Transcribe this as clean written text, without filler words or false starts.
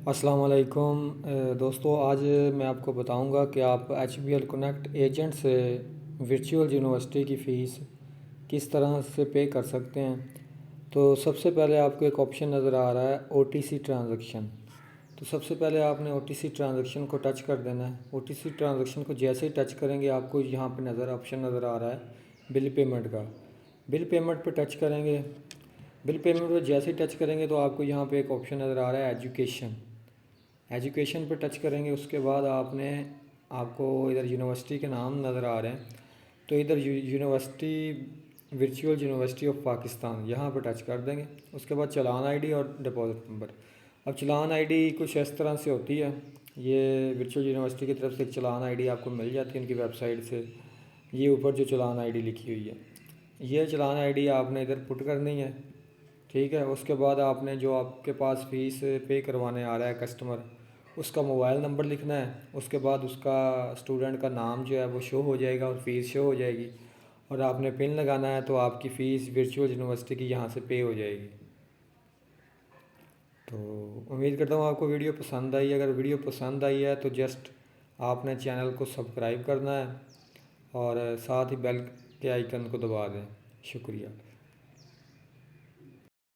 السلام علیکم دوستو، آج میں آپ کو بتاؤں گا کہ آپ HBL کنیکٹ ایجنٹ سے ورچوئل یونیورسٹی کی فیس کس طرح سے پے کر سکتے ہیں۔ تو سب سے پہلے آپ کو ایک آپشن نظر آ رہا ہے OTC ٹرانزیکشن۔ تو سب سے پہلے آپ نے OTC ٹرانزیکشن کو ٹچ کر دینا ہے۔ OTC ٹرانزیکشن کو جیسے ہی ٹچ کریں گے آپ کو یہاں پہ آپشن نظر آ رہا ہے بل پیمنٹ کا۔ بل پیمنٹ پہ ٹچ کریں گے۔ بل پیمنٹ پہ جیسے ہی ٹچ کریں گے تو آپ کو یہاں پہ ایک آپشن نظر آ رہا ہے ایجوکیشن پہ ٹچ کریں گے۔ اس کے بعد آپ کو ادھر یونیورسٹی کے نام نظر آ رہے ہیں، تو ادھر university virtual university of Pakistan یہاں پہ ٹچ کر دیں گے۔ اس کے بعد چلان ID اور ڈپازٹ نمبر۔ اب چلان ID کچھ اس طرح سے ہوتی ہے، یہ ورچوئل یونیورسٹی کی طرف سے ایک چلان ID آپ کو مل جاتی ہے ان کی ویب سائٹ سے۔ یہ اوپر جو چلان ID لکھی ہوئی ہے، یہ چلان ID آپ نے ادھر پٹ کرنی ہے، ٹھیک ہے۔ اس کے بعد آپ نے جو آپ کے پاس فیس پے کروانے آ رہا ہے کسٹمر، اس کا موبائل نمبر لکھنا ہے۔ اس کے بعد اس کا اسٹوڈنٹ کا نام جو ہے وہ شو ہو جائے گا اور فیس شو ہو جائے گی، اور آپ نے پن لگانا ہے تو آپ کی فیس ورچوئل یونیورسٹی کی یہاں سے پے ہو جائے گی۔ تو امید کرتا ہوں آپ کو ویڈیو پسند آئی ہے۔ اگر ویڈیو پسند آئی ہے تو جسٹ آپ نے چینل کو سبسکرائب کرنا ہے اور ساتھ ہی بیل کے آئیکن کو دبا دیں۔ شکریہ۔